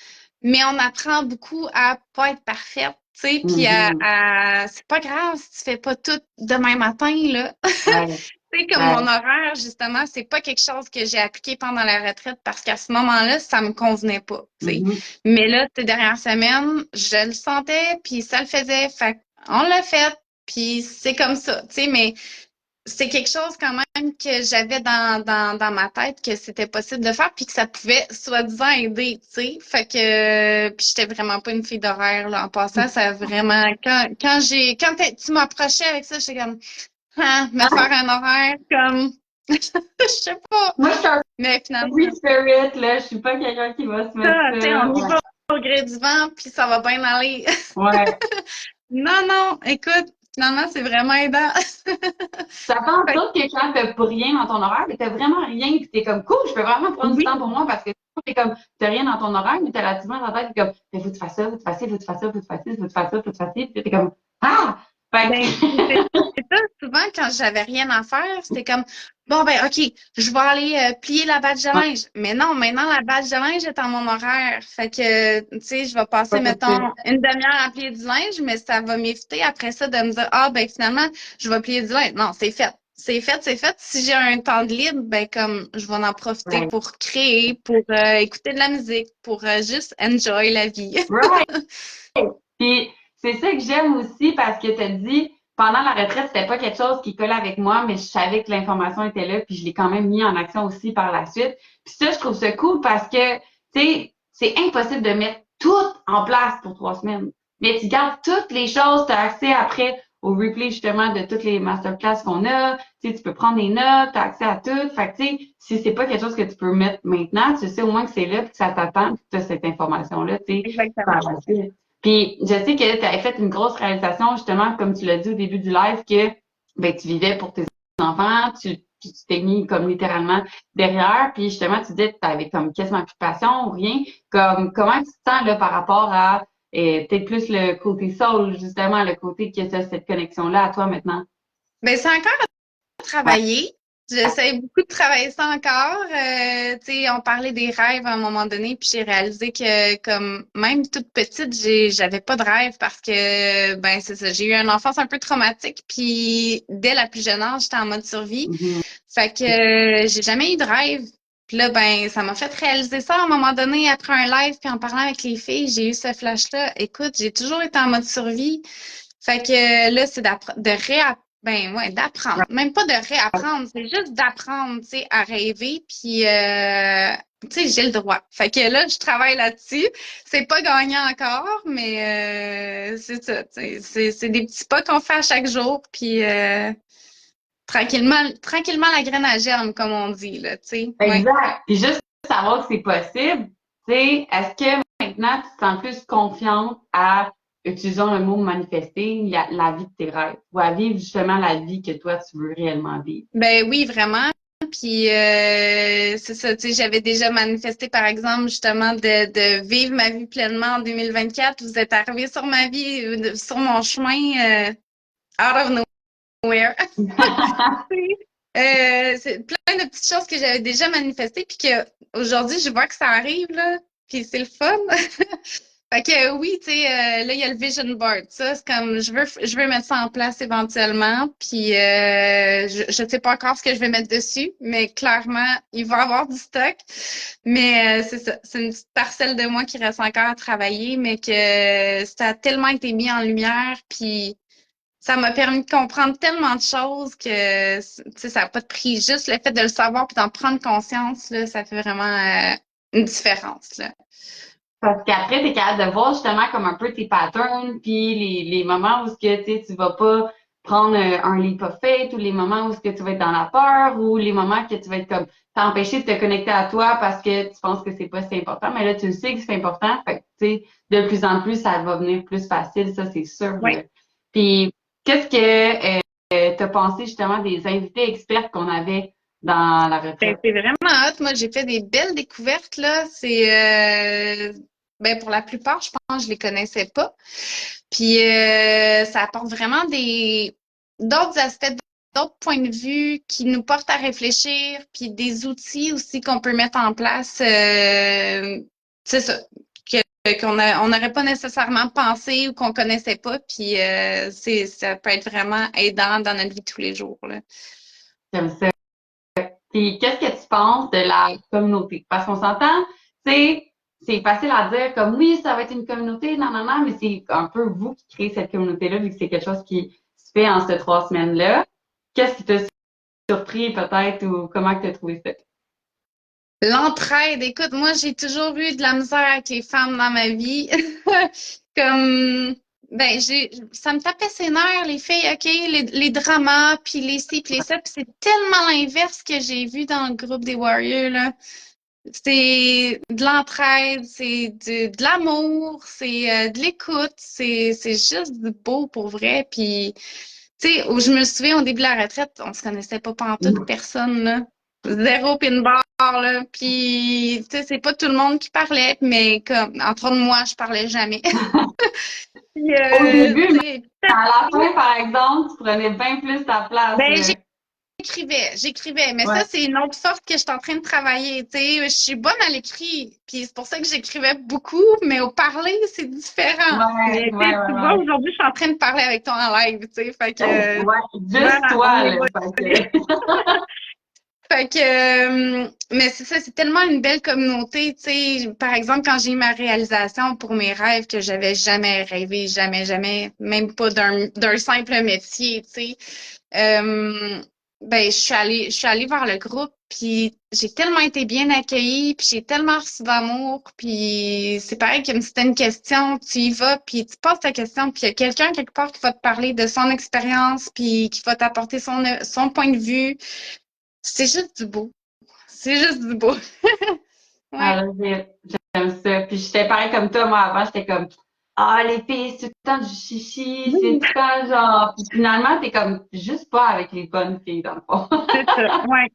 mais on apprend beaucoup à pas être parfaite, tu sais, puis Mhm. c'est pas grave si tu fais pas tout demain matin, là. Ouais, Tu sais, comme mon ouais. horaire, justement, c'est pas quelque chose que j'ai appliqué pendant la retraite parce qu'à ce moment-là, ça me convenait pas, tu sais. Mhm. Mais là, ces dernières semaines, je le sentais, puis ça le faisait, fait on l'a fait, puis c'est comme ça, tu sais, mais c'est quelque chose quand même que j'avais dans ma tête que c'était possible de faire puis que ça pouvait soi-disant aider, tu sais. Fait que puis j'étais vraiment pas une fille d'horaire là en passant, ça a vraiment tu m'approchais avec ça, j'étais comme ah, me faire un horaire comme je sais pas, Moi, je suis un mais finalement free spirit, là. Je suis pas quelqu'un qui va se ça, mettre tu sais, on y ça. va au gré du vent puis ça va bien aller. Ouais. Ouais. Non, non, écoute, Finalement, c'est vraiment aidant. Ça fait en Fait que sorte que quand t'as pas rien dans ton horaire, mais t'as vraiment rien, puis t'es comme cool, je peux vraiment prendre du oui, temps pour moi parce que t'es comme t'as rien dans ton horaire, mais t'as la petite main dans la tête, t'es comme mais faut que tu fasses ça, faut que tu fasses ci, faut que tu fasses ça, faut que tu fasses ci, faut que tu fasses ça, faut que tu fasses ci, puis t'es comme ah! Fait ben, que c'est ça. Souvent, quand j'avais rien à faire, c'était comme, bon, ben, OK, je vais aller plier la bâche de ouais, linge. Mais non, maintenant, la bâche de linge est en mon horaire. Fait que, tu sais, je vais passer, pas possible. mettons, une demi-heure à plier du linge, mais ça va m'éviter après ça de me dire, ah, ben, finalement, je vais plier du linge. Non, c'est fait. C'est fait, c'est fait. Si j'ai un temps de libre, ben, comme, je vais en profiter Right. pour créer, pour écouter de la musique, pour juste enjoy la vie. Right. Puis c'est ça que j'aime aussi parce que tu as dit pendant la retraite, c'était pas quelque chose qui collait avec moi, mais je savais que l'information était là, puis je l'ai quand même mis en action aussi par la suite. Puis ça, je trouve ça cool parce que, tu sais, c'est impossible de mettre tout en place pour 3 semaines. Mais tu gardes toutes les choses, tu as accès après au replay justement de toutes les masterclass qu'on a. Tu sais, tu peux prendre des notes, tu as accès à tout. Fait que, tu sais, si c'est pas quelque chose que tu peux mettre maintenant, tu sais au moins que c'est là, puis que ça t'attend, puis que tu as cette information-là, tu sais, par Exactement. la suite. Puis je sais que tu avais fait une grosse réalisation, justement, comme tu l'as dit au début du live, que ben, tu vivais pour tes enfants, tu t'es mis comme littéralement derrière, puis justement, tu disais que tu avais comme quasiment plus de passion ou rien. Comme comment tu te sens là par rapport à peut-être plus le côté soul, justement, le côté que tu as cette connexion-là à toi maintenant? Ben, c'est encore Ouais. travailler. J'essaie beaucoup de travailler ça encore. Tu sais, on parlait des rêves à un moment donné, puis j'ai réalisé que comme même toute petite, j'avais pas de rêve parce que ben c'est ça, j'ai eu une enfance un peu traumatique, puis dès la plus jeune âge, j'étais en mode survie. Mhm. Fait que j'ai jamais eu de rêve. Puis là, ben, ça m'a fait réaliser ça à un moment donné après un live, puis en parlant avec les filles, j'ai eu ce flash-là. Écoute, j'ai toujours été en mode survie. Fait que là, c'est de ben ouais, d'apprendre. Même pas de réapprendre, c'est juste d'apprendre, tu sais, à rêver. Puis tu sais, j'ai le droit. Fait que là, je travaille là-dessus. C'est pas gagnant encore, mais c'est ça. Tu sais, c'est des petits pas qu'on fait à chaque jour. Puis tranquillement, tranquillement la graine à germe, comme on dit, là, tu sais. Ouais. Exact. Puis juste savoir que c'est possible, tu sais, est-ce que maintenant tu te sens plus confiante à, utilisons le mot manifester, la vie de tes rêves, ou à vivre justement la vie que toi tu veux réellement vivre? Ben oui, vraiment. Puis c'est ça, tu sais, j'avais déjà manifesté, par exemple, justement, de vivre ma vie pleinement en 2024. Vous êtes arrivé sur ma vie, sur mon chemin, out of nowhere. C'est plein de petites choses que j'avais déjà manifestées, puis que aujourd'hui, je vois que ça arrive, là, puis c'est le fun. Fait que oui, tu sais, là, il y a le vision board. Ça, c'est comme, je veux mettre ça en place éventuellement. Puis, je sais pas encore ce que je vais mettre dessus, mais clairement, il va y avoir du stock. Mais c'est ça, c'est une petite parcelle de moi qui reste encore à travailler, mais que ça a tellement été mis en lumière, puis ça m'a permis de comprendre tellement de choses que, tu sais, ça n'a pas de prix. Juste le fait de le savoir puis d'en prendre conscience, là, ça fait vraiment une différence, là. Parce qu'après, tu es capable de voir justement comme un peu tes patterns, puis les moments où ce que tu vas pas prendre un leap of faith, ou les moments où ce que tu vas être dans la peur, ou les moments que tu vas être comme t'empêcher de te connecter à toi parce que tu penses que c'est pas si important, mais là, tu le sais que c'est important. Fait que, tu sais, de plus en plus, ça va venir plus facile, ça, c'est sûr, là. Oui. Puis, qu'est-ce que tu as pensé justement des invités experts qu'on avait dans la Ben, retraite? c'est vraiment hot. Moi, j'ai fait des belles découvertes, là. Ben, pour la plupart, je pense que je les connaissais pas. Puis, ça apporte vraiment d'autres aspects, d'autres points de vue qui nous portent à réfléchir, puis des outils aussi qu'on peut mettre en place. C'est ça. On n'aurait pas nécessairement pensé ou qu'on connaissait pas. Puis, ça peut être vraiment aidant dans notre vie de tous les jours, là. J'aime ça. Puis qu'est-ce que tu penses de la communauté? Parce qu'on s'entend, c'est facile à dire comme oui, ça va être une communauté, non, non, non, mais c'est un peu vous qui créez cette communauté-là, vu que c'est quelque chose qui se fait en ces 3 semaines-là. Qu'est-ce qui t'a surpris peut-être ou comment tu as trouvé ça? L'entraide, écoute, moi, j'ai toujours eu de la misère avec les femmes dans ma vie. Comme, ben, ça me tapait ses nerfs, les filles, OK, les dramas, puis les ci, puis les ça, puis c'est tellement l'inverse que j'ai vu dans le groupe des Warriors, là. c'est de l'entraide, c'est de l'amour, c'est de l'écoute, c'est juste du beau pour vrai. Puis, tu sais, où je me souviens au début de la retraite, on se connaissait pas pantoute, personne, là. Zéro pin bar, là. Puis, tu sais, c'est pas tout le monde qui parlait, mais comme, entre autres, moi, je parlais jamais. Puis, Au début, tu mais sais, à la fin, par exemple, tu prenais bien plus ta place, ben, là. j'écrivais, mais ça, Ouais. c'est une autre force que je suis en train de travailler, tu sais. Je suis bonne à l'écrit, puis c'est pour ça que j'écrivais beaucoup, mais au parler, c'est différent. Ouais, Mais tu sais, ouais, tu ouais, vois, ouais. aujourd'hui, je suis en train de parler avec toi en live, tu sais, fait que, Ouais, tu vois, juste on toi, là. évolue. Fait que... Fait que, mais c'est ça, c'est tellement une belle communauté, tu sais. Par exemple, quand j'ai eu ma réalisation pour mes rêves que j'avais jamais rêvé, jamais, jamais, même pas d'un simple métier, tu sais. Euh, ben, je suis allée vers le groupe, puis j'ai tellement été bien accueillie, puis j'ai tellement reçu d'amour, puis c'est pareil que si t'as une question, tu y vas, puis tu poses ta question, puis il y a quelqu'un quelque part qui va te parler de son expérience, puis qui va t'apporter son point de vue. C'est juste du beau. C'est juste du beau. Ouais. Alors, j'aime ça. Puis j'étais pareil comme toi, moi, avant, j'étais comme, ah, les filles, c'est tout le temps du chichi, c'est Oui, tout le temps genre... Puis finalement, t'es comme, juste pas avec les bonnes filles, dans le fond. c'est ça. Ouais.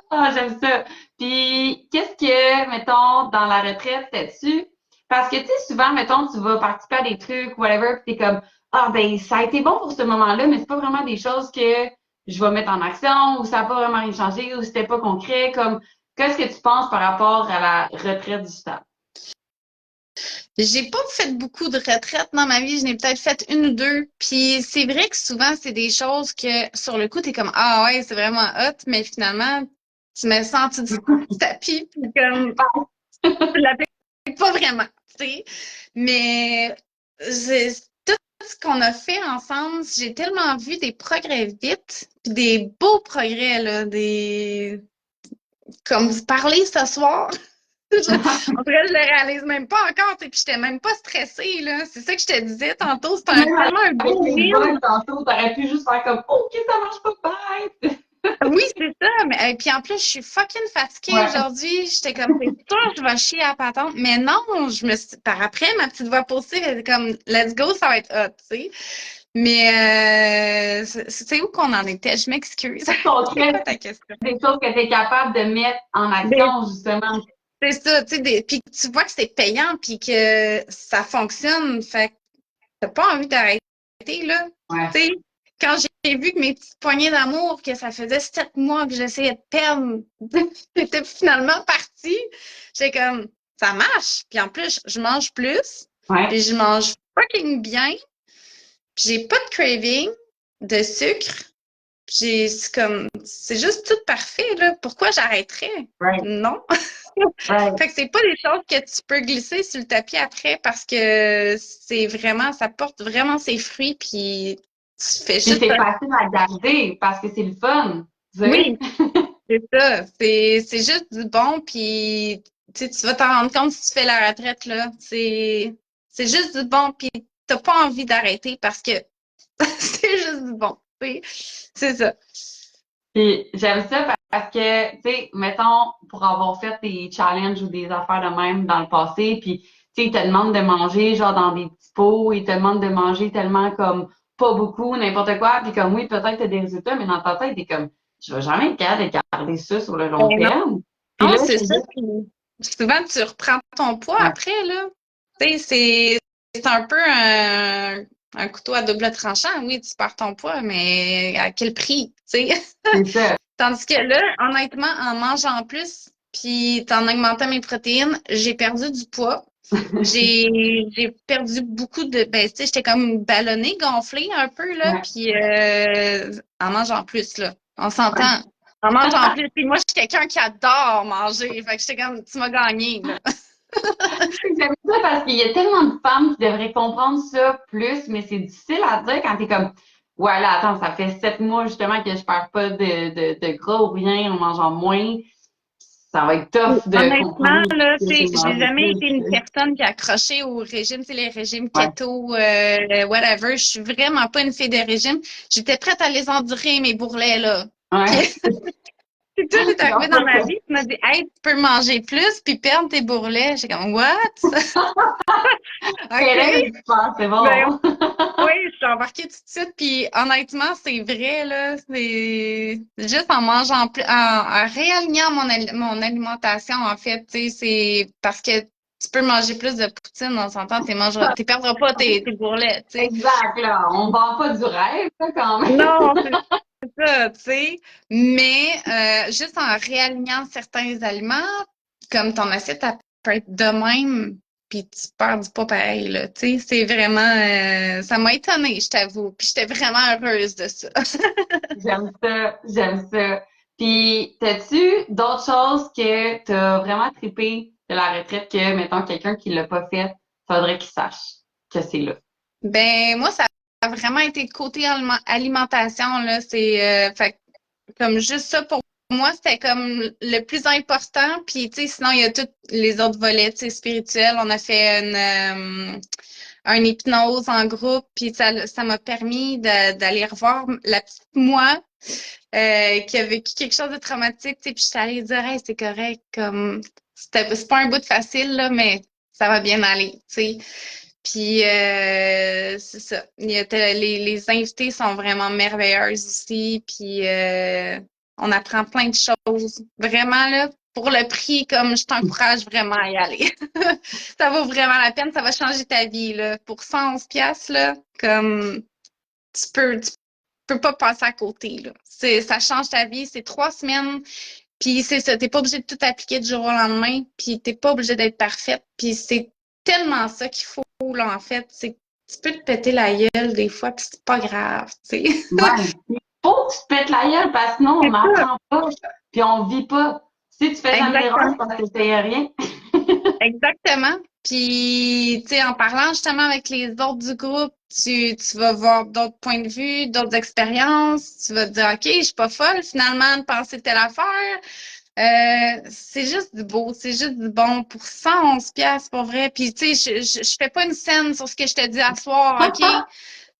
Ah, j'aime ça. Puis, qu'est-ce que, mettons, dans la retraite, c'était-tu? Parce que, tu sais, souvent, mettons, tu vas participer à des trucs, whatever, puis t'es comme, ah, ben, ça a été bon pour ce moment-là, mais c'est pas vraiment des choses que je vais mettre en action, ou ça n'a pas vraiment rien changé, ou c'était pas concret. Comme, qu'est-ce que tu penses par rapport à la retraite du stade? J'ai pas fait beaucoup de retraites dans ma vie. Je n'ai peut-être fait une ou deux. Puis c'est vrai que souvent, c'est des choses que sur le coup, t'es comme, ah ouais, c'est vraiment hot, mais finalement, tu mets ça en dessous du tapis, puis comme, tu l'appliques pas vraiment, tu sais. Mais j'ai- tout ce qu'on a fait ensemble, j'ai tellement vu des progrès vite, puis des beaux progrès, là, comme vous parlez ce soir. En tout cas, je le réalise même pas encore, tu sais, puis j'étais même pas stressée, là. C'est ça que je te disais tantôt, Même tellement un avec beau les film. bugs, tantôt, t'aurais pu juste faire comme, OK, ça marche pas, bye! Oui, c'est ça, mais puis en plus, je suis fucking fatiguée Ouais. aujourd'hui. J'étais comme, c'est sûr, je vais chier à la patente. Mais non, par après, ma petite voix poussée, elle était comme, let's go, ça va être hot, tu sais. Mais c'est où qu'on en était? Je m'excuse. C'est quoi Concret, ta question? des choses que tu es capable de mettre en Ben, action, justement. c'est ça, tu sais, puis tu vois que c'est payant, puis que ça fonctionne. Fait que t'as pas envie d'arrêter, là. Ouais. Tu sais, quand j'ai vu que mes petites poignées d'amour, que ça faisait 7 mois que j'essayais de perdre, c'était finalement parti. J'étais comme, ça marche. Puis en plus, je mange plus, Ouais. puis je mange fucking bien, puis j'ai pas de craving de sucre. C'est comme, c'est juste tout parfait, là. Pourquoi j'arrêterais? Right. Non. Right. Fait que c'est pas des choses que tu peux glisser sur le tapis après parce que c'est vraiment, ça porte vraiment ses fruits puis tu fais Puis juste. c'est facile à garder parce que c'est le fun. Tu sais? Oui, c'est ça. C'est juste du bon puis tu sais, tu vas t'en rendre compte si tu fais la retraite là. C'est juste du bon puis t'as pas envie d'arrêter parce que c'est juste du bon. Tu sais. C'est ça. Puis j'aime ça parce que, tu sais, mettons, pour avoir fait des challenges ou des affaires de même dans le passé, puis, tu sais, ils te demandent de manger, genre, dans des petits pots, ils te demandent de manger tellement comme pas beaucoup, n'importe quoi, puis comme oui, peut-être t'as des résultats, mais dans ta tête, t'es comme, je vais jamais être capable de garder ça sur le long Ben non, terme. Puis non, là, c'est je ça. dis, Puis souvent tu reprends ton poids ouais, après là. Tu sais, c'est un peu un couteau à double tranchant. Oui, tu perds ton poids, mais à quel prix, tu sais? c'est ça. Tandis que là, honnêtement, en mangeant plus, puis en augmentant mes protéines, j'ai perdu du poids. J'ai perdu beaucoup de... Ben, tu sais, j'étais comme ballonnée, gonflée un peu, là, Ouais, puis en mangeant plus, là. On ouais. s'entend. En mangeant plus. Puis moi, je suis quelqu'un qui adore manger. Fait que j'étais comme, tu m'as gagné, là. J'aime ça parce qu'il y a tellement de femmes qui devraient comprendre ça plus, mais c'est difficile à dire quand t'es comme, ouais, là, attends, ça fait 7 mois justement que je perds pas de gras ou rien en mangeant moins. Ça va être tough de Honnêtement, comprendre là, que tu sais, c'est j'ai manger jamais plus. été une personne qui a accroché au régime, tu sais, les régimes Ouais, keto, whatever. Je suis vraiment pas une fille de régime. J'étais prête à les endurer, mes bourrelets, là. Puis, ouais. Puis tout est Non, arrivé dans ma vie. Tu m'as dit, hey, tu peux manger plus puis perdre tes bourrelets. J'ai comme, what? c'est là, OK. je pense, c'est Ben bon. oui, je suis embarquée tout de suite. Puis honnêtement, c'est vrai, là. C'est juste en mangeant plus, en réalignant mon alimentation, en fait, tu sais, c'est parce que tu peux manger plus de poutine, on s'entend, tu perdras pas tes bourrelets, tu sais. Exact, là. On vend pas du rêve, là, quand même. Non, c'est ça, tu sais. Mais juste en réalignant certains aliments, comme ton assiette, elle peut être de même, puis tu perds du poids pareil, là. Tu sais, c'est vraiment... ça m'a étonnée, je t'avoue. Puis j'étais vraiment heureuse de ça. J'aime ça, j'aime ça. Puis, t'as-tu d'autres choses que t'as vraiment trippé de la retraite que, mettons, quelqu'un qui l'a pas fait, faudrait qu'il sache que c'est là? Ben, moi, ça a vraiment été le côté alimentation, là. Fait que comme juste ça pour moi, c'était comme le plus important. Puis, tu sais, sinon, il y a tous les autres volets, tu sais, spirituels. On a fait une hypnose en groupe, puis ça m'a permis d'aller revoir la petite moi qui a vécu quelque chose de traumatique, tu sais, puis je suis allée dire, hey, c'est correct, comme, c'est pas un bout de facile, là, mais ça va bien aller, tu sais. Puis, c'est ça. Les invités sont vraiment merveilleuses aussi. Puis, on apprend plein de choses. Vraiment, là, pour le prix, comme je t'encourage vraiment à y aller. Ça vaut vraiment la peine. Ça va changer ta vie, là. Pour 111 piastres, là, comme tu peux pas passer à côté, là. Ça change ta vie. C'est 3 semaines. Puis c'est ça, t'es pas obligé de tout appliquer du jour au lendemain, puis t'es pas obligé d'être parfaite, puis c'est tellement ça qu'il faut, là, en fait, c'est que tu peux te péter la gueule des fois, puis c'est pas grave, tu sais. Ouais. Il faut que tu te pètes la gueule parce que sinon, on C'est ça. n'apprend pas, puis on vit pas. Si tu fais jamais d'erreur, Exactement. c'est parce que tu sais rien. Exactement. Puis, tu sais, en parlant justement avec les autres du groupe, tu vas voir d'autres points de vue, d'autres expériences. Tu vas te dire, OK, je suis pas folle finalement de penser telle affaire. C'est juste du beau, c'est juste du bon pour 111 piastres pour vrai. Puis tu sais, je fais pas une scène sur ce que je te dis à soir, OK?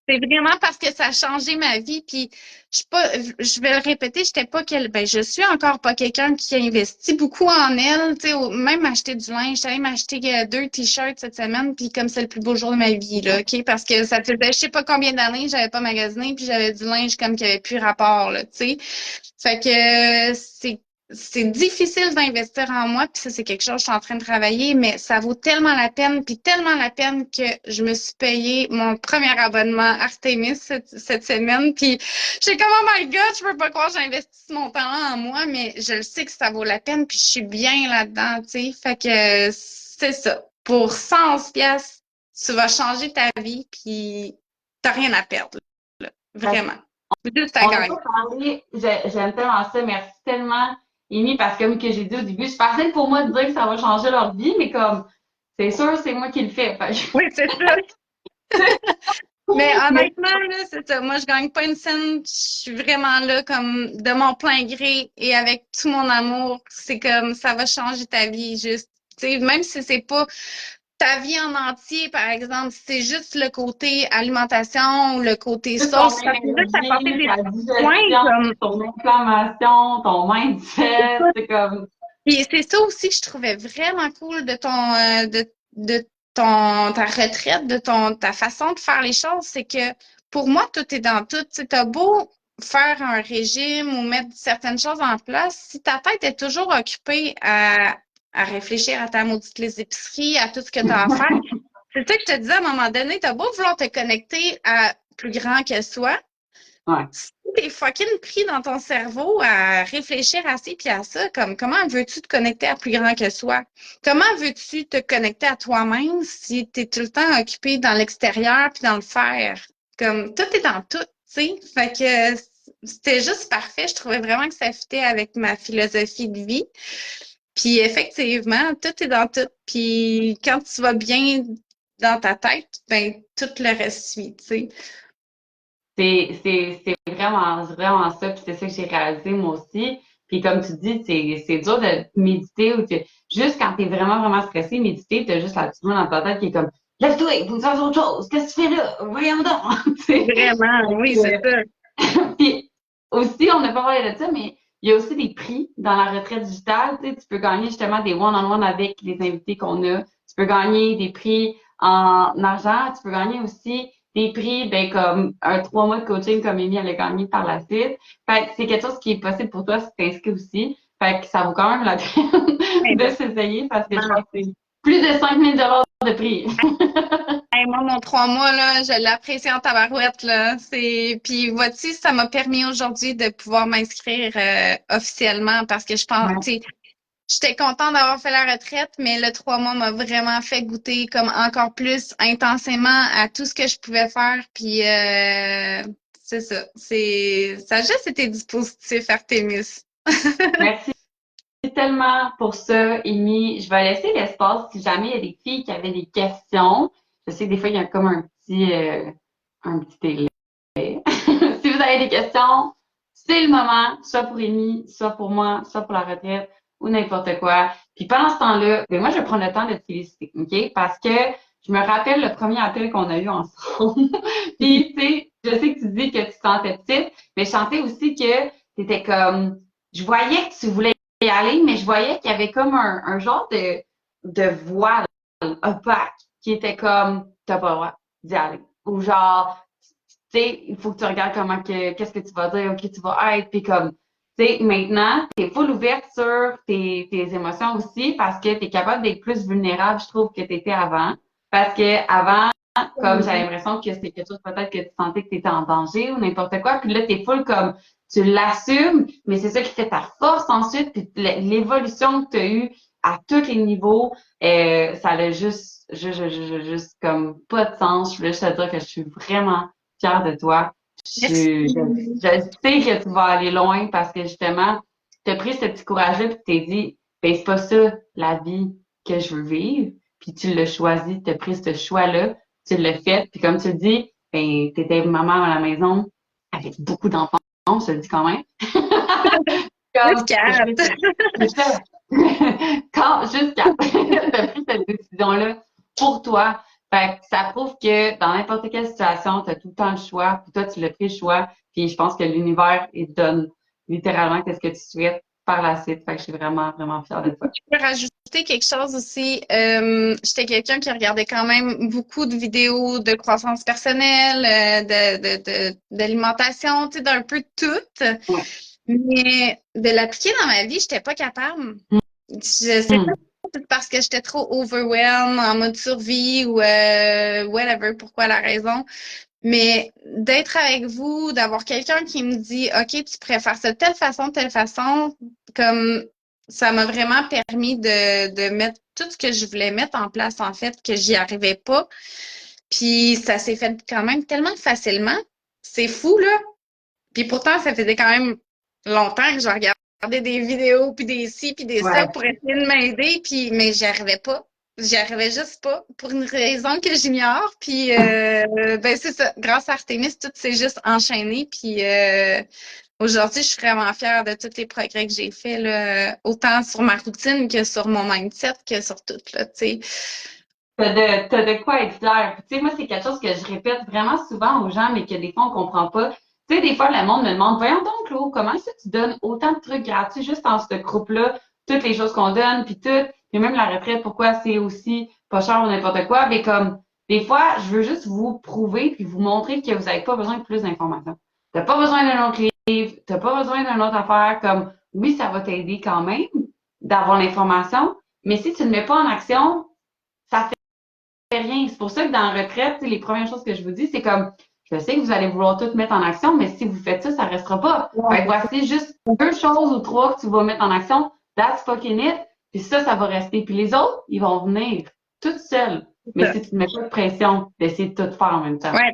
C'est vraiment parce que ça a changé ma vie. Puis je suis pas, je vais le répéter, je suis encore pas quelqu'un qui investit beaucoup en elle. Tu sais, même acheter du linge, j'allais m'acheter 2 t-shirts cette semaine, puis comme c'est le plus beau jour de ma vie, là, OK? Parce que ça faisait je sais pas combien d'années, j'avais pas magasiné, puis j'avais du linge comme qui avait plus rapport, là, tu sais. Fait que c'est difficile d'investir en moi, puis ça, c'est quelque chose que je suis en train de travailler, mais ça vaut tellement la peine, puis tellement la peine que je me suis payé mon premier abonnement Artemis cette semaine, puis j'ai comme, oh my God, je peux pas croire que j'investis mon talent en moi, mais je le sais que ça vaut la peine, puis je suis bien là-dedans, tu sais. Fait que c'est ça. Pour 111 pièces, tu vas changer ta vie, puis t'as rien à perdre, là. Vraiment. Juste à On n'a gagner. pas parlé, j'aime tellement ça, merci tellement, Amy, parce que comme que j'ai dit au début, c'est facile pour moi de dire que ça va changer leur vie, mais comme, c'est sûr, c'est moi qui le fais. Oui, c'est ça. Mais Mais honnêtement, là, c'est ça. Moi, je gagne pas une scène. Je suis vraiment là comme de mon plein gré et avec tout mon amour. C'est comme ça va changer ta vie juste. Tu sais, même si c'est pas ta vie en entier, par exemple, si c'est juste le côté alimentation ou le côté juste ton sauce, ça peut juste apporter énergie, des ta points digestion, comme. ton inflammation, ton mindset, c'est comme, Puis c'est ça aussi que je trouvais vraiment cool de ta retraite, ta façon de faire les choses, c'est que pour moi, tout est dans tout. Tu sais, t'as beau faire un régime ou mettre certaines choses en place, si ta tête est toujours occupée à réfléchir à ta maudite les épiceries, à tout ce que tu as à faire, c'est ça que je te disais à un moment donné, t'as beau vouloir te connecter à plus grand que soi, ouais. si t'es fucking pris dans ton cerveau à réfléchir à ci puis à ça, comme comment veux-tu te connecter à plus grand que soi? Comment veux-tu te connecter à toi-même si t'es tout le temps occupé dans l'extérieur puis dans le faire? Comme tout est dans tout, tu sais. Fait que c'était juste parfait. Je trouvais vraiment que ça fitait avec ma philosophie de vie. Puis effectivement, tout est dans tout. Puis quand tu vas bien dans ta tête, ben tout le reste suit, tu sais. C'est vraiment ça, puis c'est ça que j'ai réalisé moi aussi. Puis comme tu dis, c'est dur de méditer ou juste quand t'es vraiment stressé, méditer, t'as juste la petite voix dans ta tête qui est comme lève-toi, il faut que tu fasses autre chose, qu'est-ce que tu fais là? Voyons donc! Tu sais. Vraiment, oui, c'est ça. Puis aussi, on n'a pas parlé de ça, mais il y a aussi des prix dans la retraite digitale. Tu sais, tu peux gagner justement des one-on-one avec les invités qu'on a. Tu peux gagner des prix en argent. Tu peux gagner aussi des prix, ben, comme un 3 mois de coaching comme Amy elle a gagné par la suite. Fait que c'est quelque chose qui est possible pour toi si tu t'inscris aussi. Fait que ça vaut quand même la peine Eh de ben, s'essayer parce que je pense que c'est plus de 5 000 $ de prix. hey, moi, mon 3 mois, là, je l'apprécie en tabarouette, là. Puis, vois-tu, ça m'a permis aujourd'hui de pouvoir m'inscrire officiellement parce que je pense, tu sais, j'étais contente d'avoir fait la retraite, mais le 3 mois m'a vraiment fait goûter comme encore plus intensément à tout ce que je pouvais faire. Puis, c'est ça. Ça a juste été du positif, Artemis. Merci tellement pour ça, Amy. Je vais laisser l'espace si jamais il y a des filles qui avaient des questions. Je sais que des fois, il y a comme un petit délai. Si vous avez des questions, c'est le moment, soit pour Amy, soit pour moi, soit pour la retraite ou n'importe quoi. Puis pendant ce temps-là, ben moi, je vais prendre le temps de te féliciter, OK? Parce que je me rappelle le premier appel qu'on a eu ensemble. Puis, tu sais, je sais que tu dis que tu te sentais petite, mais je sentais aussi que tu étais comme... Je voyais que tu voulais y aller, mais je voyais qu'il y avait comme un genre de voile opaque qui était comme, t'as pas le droit d'y aller. Ou genre, tu sais, il faut que tu regardes qu'est-ce que tu vas dire, qui tu vas être, puis comme, tu sais, maintenant, t'es full ouverte sur tes émotions aussi parce que t'es capable d'être plus vulnérable, je trouve, que t'étais avant. Parce que avant, comme j'avais l'impression que c'était quelque chose peut-être que tu sentais que t'étais en danger ou n'importe quoi, puis là, t'es full comme, tu l'assumes, mais c'est ça qui fait ta force ensuite, puis l'évolution que tu as eue à tous les niveaux, ça a juste comme pas de sens. Je voulais juste te dire que je suis vraiment fière de toi. Merci. Je sais que tu vas aller loin parce que justement, tu as pris ce petit courage-là puis tu t'es dit, ben c'est pas ça la vie que je veux vivre. Puis tu l'as choisi, tu as pris ce choix-là, tu l'as fait. Puis comme tu le dis, ben t'étais maman à la maison avec beaucoup d'enfants, on se le dit quand même. Comme, Jusqu'à c'est ça. Quand, jusqu'à, t'as pris cette décision-là pour toi. Fait que ça prouve que dans n'importe quelle situation, tu as tout le temps le choix. Puis toi, tu l'as pris le choix. Puis je pense que l'univers, il te donne littéralement qu'est-ce que tu souhaites par la suite. Fait que je suis vraiment, vraiment fière de toi. Je peux rajouter quelque chose aussi. J'étais quelqu'un qui regardait quand même beaucoup de vidéos de croissance personnelle, d'alimentation, tu sais, d'un peu de tout. Ouais. Mais de l'appliquer dans ma vie, j'étais pas capable. Je sais pas Mm. si c'est parce que j'étais trop overwhelmed, en mode survie ou whatever, pourquoi la raison. Mais d'être avec vous, d'avoir quelqu'un qui me dit, OK, tu préfères ça de telle façon, comme ça m'a vraiment permis de mettre tout ce que je voulais mettre en place, en fait, que j'y arrivais pas. Puis ça s'est fait quand même tellement facilement. C'est fou, là. Puis pourtant, ça faisait quand même longtemps que je regardais des vidéos, puis des ci, puis des ça Ouais. pour essayer de m'aider, puis mais j'y arrivais pas. J'y arrivais juste pas pour une raison que j'ignore. Puis ben c'est ça. Grâce à Artemis, tout s'est juste enchaîné. Puis aujourd'hui, je suis vraiment fière de tous les progrès que j'ai faits, là, autant sur ma routine que sur mon mindset, que sur tout, là, tu sais. T'as de quoi être fier. Puis, tu sais, moi, c'est quelque chose que je répète vraiment souvent aux gens, mais que des fois, on comprend pas. Tu sais, des fois, le monde me demande, voyons donc, Claude, comment est-ce que tu donnes autant de trucs gratuits juste dans ce groupe-là, toutes les choses qu'on donne, puis tout, puis même la retraite, pourquoi c'est aussi pas cher ou n'importe quoi. Mais comme, des fois, je veux juste vous prouver puis vous montrer que vous n'avez pas besoin de plus d'informations. T'as pas besoin d'un autre livre, t'as pas besoin d'une autre affaire, comme, oui, ça va t'aider quand même d'avoir l'information, mais si tu ne le mets pas en action, ça rien. C'est pour ça que dans la retraite, les premières choses que je vous dis, c'est comme, je sais que vous allez vouloir tout mettre en action, mais si vous faites ça, ça restera pas. Fait que voici juste 2 choses ou 3 que tu vas mettre en action. That's fucking it. Puis ça va rester. Puis les autres, ils vont venir toutes seules. Mais si tu ne mets pas de pression d'essayer de tout faire en même temps. Ouais,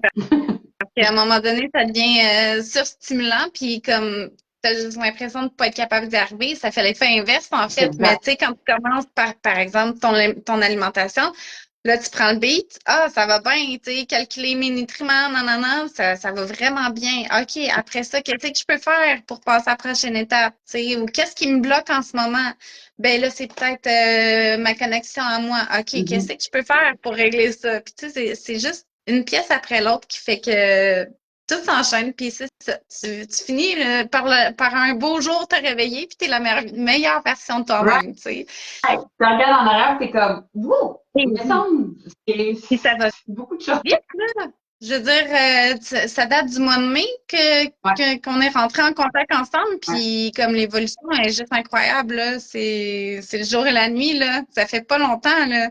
puis à un moment donné, ça devient surstimulant, puis comme t'as juste l'impression de ne pas être capable d'y arriver, ça fait l'effet inverse en fait. Mais Exact. tu sais, quand tu commences par exemple, ton alimentation, là, tu prends le beat, ah, ça va bien, tu sais, calculer mes nutriments, nanana, ça va vraiment bien. OK, après ça, qu'est-ce que je peux faire pour passer à la prochaine étape, tu sais, ou qu'est-ce qui me bloque en ce moment? Ben là, c'est peut-être ma connexion à moi. OK, qu'est-ce Mhm. que je peux faire pour régler ça? Puis tu sais, c'est juste une pièce après l'autre qui fait que tout s'enchaîne, puis c'est ça. Tu finis par un beau jour te réveiller, puis t'es la meilleure version de Right? toi-même, tu sais. Tu regardes en arrière, t'es comme, wow! Il me Et semble, c'est puis ça va beaucoup de choses. vite, là. Je veux dire, ça date du mois de mai Ouais, qu'on est rentrés en contact ensemble, ouais. puis comme l'évolution est juste incroyable, là. C'est le jour et la nuit, là. Ça fait pas longtemps, là.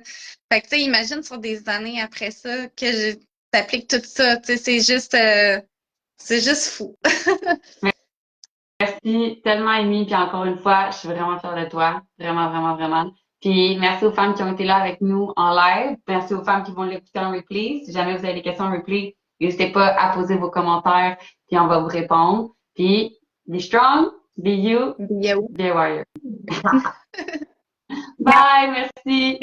Fait que, tu sais, imagine sur des années après ça que t'appliques tout ça. Tu sais, c'est juste fou. Merci tellement, Amy. Puis encore une fois, je suis vraiment fière de toi. Vraiment, vraiment, vraiment. Puis merci aux femmes qui ont été là avec nous en live. Merci aux femmes qui vont l'écouter en replay. Si jamais vous avez des questions en replay, n'hésitez pas à poser vos commentaires, puis on va vous répondre. Puis, be strong, be you, Yo. be a warrior. Bye, merci.